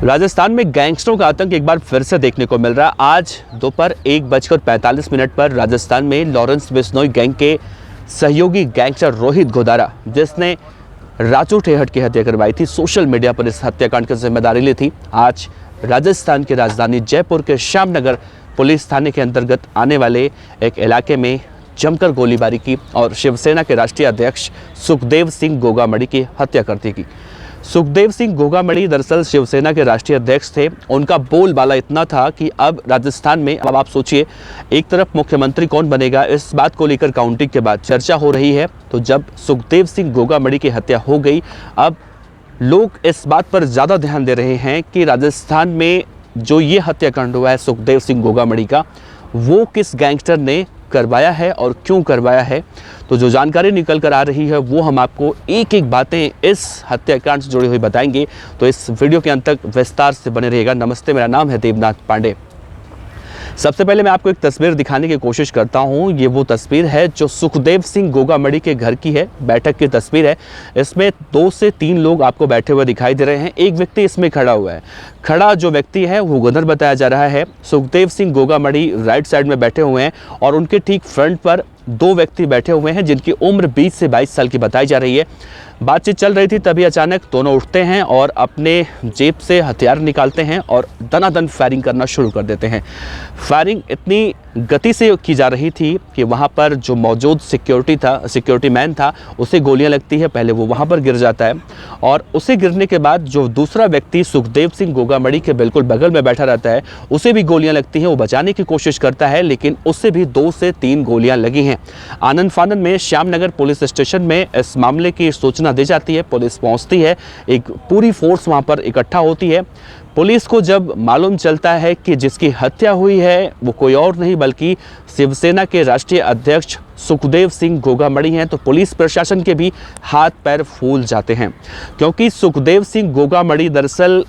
राजस्थान में गैंगस्टरों का आतंक एक बार फिर से देखने को मिल रहा है। आज दोपहर 1:45 पर राजस्थान में लॉरेंस बिश्नोई गैंग के सहयोगी गैंगस्टर रोहित गोदारा, जिसने राजू ठेहट की हत्या करवाई थी, सोशल मीडिया पर इस हत्याकांड की जिम्मेदारी ली थी। आज राजस्थान की राजधानी जयपुर के श्यामनगर पुलिस थाने के अंतर्गत आने वाले एक इलाके में जमकर गोलीबारी की और शिवसेना के राष्ट्रीय अध्यक्ष सुखदेव सिंह गोगामड़ी की हत्या कर दी गई। सुखदेव सिंह गोगामड़ी दरअसल शिवसेना के राष्ट्रीय अध्यक्ष थे। उनका बोलबाला इतना था कि अब राजस्थान में, अब आप सोचिए, एक तरफ मुख्यमंत्री कौन बनेगा, इस बात को लेकर काउंटिंग के बाद चर्चा हो रही है। तो जब सुखदेव सिंह गोगामड़ी की हत्या हो गई, अब लोग इस बात पर ज़्यादा ध्यान दे रहे हैं कि राजस्थान में जो ये हत्याकांड हुआ है सुखदेव सिंह गोगामड़ी का, वो किस गैंगस्टर ने करवाया है और क्यों करवाया है। तो जो जानकारी निकल कर आ रही है वो हम आपको एक एक बातें इस हत्याकांड से जुड़ी हुई बताएंगे। तो इस वीडियो के अंत तक विस्तार से बने रहिएगा। नमस्ते, मेरा नाम है देवनाथ पांडे। सबसे पहले मैं आपको एक तस्वीर दिखाने की कोशिश करता हूं। ये वो तस्वीर है जो सुखदेव सिंह गोगामड़ी के घर की है, बैठक की तस्वीर है। इसमें 2 से 3 लोग आपको बैठे हुए दिखाई दे रहे हैं। एक व्यक्ति इसमें खड़ा हुआ है। खड़ा जो व्यक्ति है वो गदर बताया जा रहा है। सुखदेव सिंह गोगामड़ी राइट साइड में बैठे हुए हैं और उनके ठीक फ्रंट पर 2 व्यक्ति बैठे हुए हैं जिनकी उम्र 20 से 22 साल की बताई जा रही है। बातचीत चल रही थी, तभी अचानक दोनों उठते हैं और अपने जेब से हथियार निकालते हैं और दनादन फायरिंग करना शुरू कर देते हैं। फायरिंग इतनी गति से की जा रही थी कि वहाँ पर जो मौजूद सिक्योरिटी मैन था, उसे गोलियां लगती है। पहले वो वहाँ पर गिर जाता है और उसे गिरने के बाद जो दूसरा व्यक्ति सुखदेव सिंह गोगामड़ी के बिल्कुल बगल में बैठा रहता है, उसे भी गोलियां लगती हैं। वो बचाने की कोशिश करता है लेकिन उससे भी 2 से 3 गोलियां लगी हैं। आनंद फानन में श्यामनगर पुलिस स्टेशन में इस मामले की सूचना दी जाती है। पुलिस पहुंचती है, एक पूरी फोर्स वहां पर इकट्ठा होती है। पुलिस को जब मालूम चलता है कि जिसकी हत्या हुई है वो कोई और नहीं बल्कि शिवसेना के राष्ट्रीय अध्यक्ष सुखदेव सिंह गोगामड़ी हैं, तो पुलिस प्रशासन के भी हाथ पैर फूल जाते हैं। क्योंकि सुखदेव सिंह गोगामड़ी दरअसल,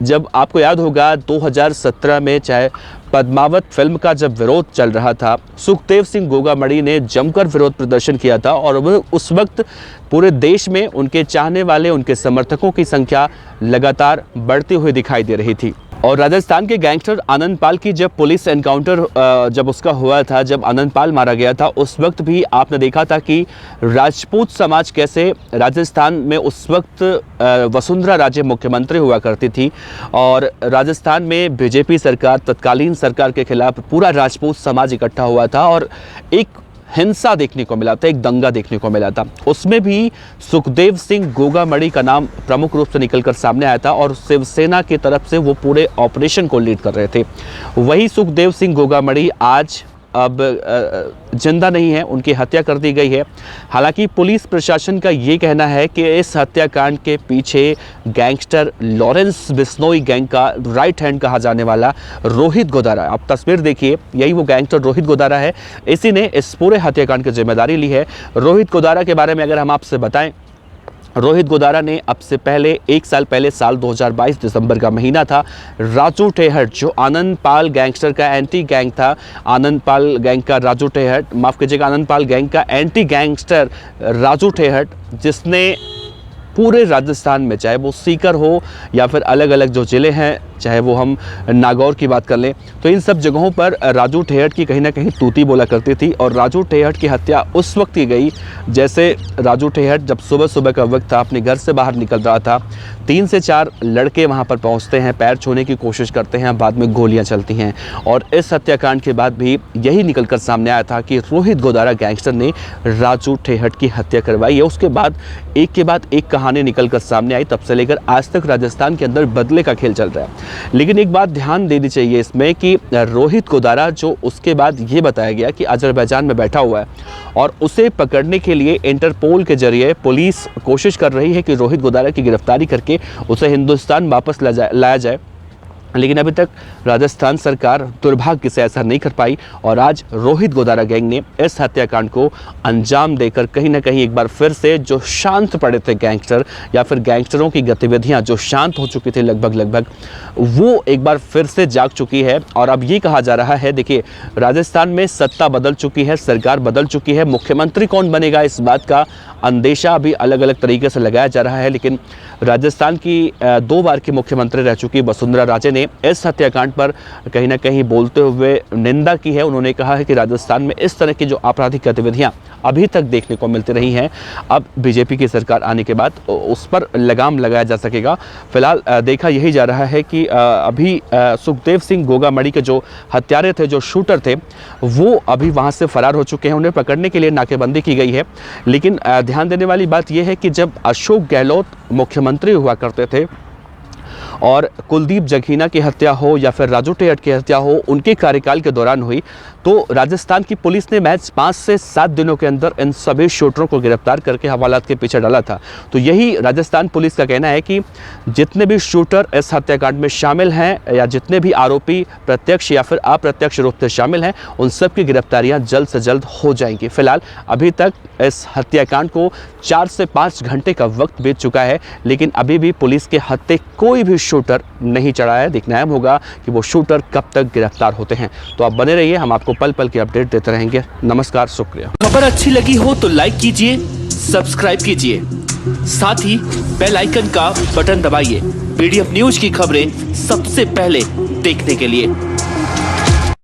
जब आपको याद होगा 2017 में चाहे पद्मावत फिल्म का जब विरोध चल रहा था, सुखदेव सिंह गोगामड़ी ने जमकर विरोध प्रदर्शन किया था और उस वक्त पूरे देश में उनके चाहने वाले, उनके समर्थकों की संख्या लगातार बढ़ती हुई दिखाई दे रही थी। और राजस्थान के गैंगस्टर आनंद पाल की जब पुलिस एनकाउंटर जब उसका हुआ था, जब आनंद पाल मारा गया था, उस वक्त भी आपने देखा था कि राजपूत समाज कैसे राजस्थान में उस वक्त वसुंधरा राजे मुख्यमंत्री हुआ करती थी और राजस्थान में बीजेपी सरकार, तत्कालीन सरकार के खिलाफ पूरा राजपूत समाज इकट्ठा हुआ था और एक हिंसा देखने को मिला था, एक दंगा देखने को मिला था। उसमें भी सुखदेव सिंह गोगामड़ी का नाम प्रमुख रूप से निकलकर सामने आया था और शिवसेना की तरफ से वो पूरे ऑपरेशन को लीड कर रहे थे। वही सुखदेव सिंह गोगामड़ी आज अब जिंदा नहीं है, उनकी हत्या कर दी गई है। हालांकि पुलिस प्रशासन का ये कहना है कि इस हत्याकांड के पीछे गैंगस्टर लॉरेंस बिश्नोई गैंग का राइट हैंड कहा जाने वाला रोहित गोदारा, आप तस्वीर देखिए, यही वो गैंगस्टर रोहित गोदारा है। इसी ने इस पूरे हत्याकांड की जिम्मेदारी ली है। रोहित गोदारा के बारे में अगर हम आपसे बताएं, रोहित गोदारा ने अब से पहले 1 साल पहले, साल 2022 दिसंबर का महीना था, राजू ठेहट जो आनंद पाल गैंगस्टर का एंटी गैंग था, आनंद पाल गैंग का राजू ठेहट, माफ़ कीजिएगा, आनंद पाल गैंग का एंटी गैंगस्टर राजू ठेहट, जिसने पूरे राजस्थान में, चाहे वो सीकर हो या फिर अलग अलग जो ज़िले हैं, चाहे वो हम नागौर की बात कर लें, तो इन सब जगहों पर राजू ठेहट की कहीं ना कहीं तूती बोला करती थी। और राजू ठेहट की हत्या उस वक्त की गई जैसे राजू ठेहट जब सुबह सुबह का वक्त था, अपने घर से बाहर निकल रहा था, 3 से 4 लड़के वहां पर पहुंचते हैं, पैर छूने की कोशिश करते हैं, बाद में गोलियां चलती हैं। और इस हत्याकांड के बाद भी यही निकलकर सामने आया था कि रोहित गोदारा गैंगस्टर ने राजू ठेहट की हत्या करवाई है। उसके बाद एक कहानी निकलकर सामने आई। तब से लेकर आज तक राजस्थान के अंदर बदले का खेल चल रहा है। लेकिन एक बात ध्यान देनी चाहिए इसमें कि रोहित गोदारा, जो उसके बाद ये बताया गया कि अजरबैजान में बैठा हुआ है और उसे पकड़ने के लिए इंटरपोल के जरिए पुलिस कोशिश कर रही है कि रोहित गोदारा की गिरफ्तारी करके उसे हिंदुस्तान वापस लाया जाए। लेकिन अभी तक राजस्थान सरकार दुर्भाग्य से ऐसा नहीं कर पाई और आज रोहित गोदारा गैंग ने इस हत्याकांड को अंजाम देकर कहीं ना कहीं एक बार फिर से जो शांत पड़े थे गैंगस्टर या फिर गैंगस्टरों की गतिविधियां जो शांत हो चुकी थी लगभग वो एक बार फिर से जाग चुकी है। और अब ये कहा जा रहा है, देखिए राजस्थान में सत्ता बदल चुकी है, सरकार बदल चुकी है, मुख्यमंत्री कौन बनेगा इस बात का अंदेशा अभी अलग अलग तरीके से लगाया जा रहा है। लेकिन राजस्थान की 2 बार की मुख्यमंत्री रह चुकी वसुंधरा राजे ने इस हत्याकांड पर कहीं ना कहीं बोलते हुए निंदा की है। उन्होंने कहा है कि राजस्थान में इस तरह की जो आपराधिक गतिविधियां अभी तक देखने को मिलती रही हैं, अब बीजेपी की सरकार आने के बाद उस पर लगाम लगाया जा सकेगा। फिलहाल देखा यही जा रहा है कि अभी सुखदेव सिंह गोगामड़ी के जो हत्यारे थे, जो शूटर थे, वो अभी वहां से फरार हो चुके हैं। उन्हें पकड़ने के लिए नाकेबंदी की गई है। लेकिन ध्यान देने वाली बात यह है कि जब अशोक गहलोत मुख्यमंत्री हुआ करते थे और कुलदीप जखीना की हत्या हो या फिर राजू टेहट की हत्या हो, उनके कार्यकाल के दौरान हुई, तो राजस्थान की पुलिस ने महज 5 से 7 दिनों के अंदर इन सभी शूटरों को गिरफ्तार करके हवालात के पीछे डाला था। तो यही राजस्थान पुलिस का कहना है कि जितने भी शूटर इस हत्याकांड में शामिल हैं या जितने भी आरोपी प्रत्यक्ष या फिर अप्रत्यक्ष रूप से शामिल हैं, उन सब की गिरफ्तारियां जल्द से जल्द हो जाएंगी। फिलहाल अभी तक इस हत्याकांड को 4 से 5 घंटे का वक्त बीत चुका है, लेकिन अभी भी पुलिस के हत्थे कोई भी शूटर नहीं चढ़ा है। देखना अहम होगा कि वो शूटर कब तक गिरफ्तार होते हैं। तो आप बने रहिए, हम आपको पल पल की अपडेट देते रहेंगे। नमस्कार, शुक्रिया। खबर अच्छी लगी हो तो लाइक कीजिए, सब्सक्राइब कीजिए, साथ ही बेल आइकन का बटन दबाइए। पीडीएफ न्यूज की खबरें सबसे पहले देखने के लिए।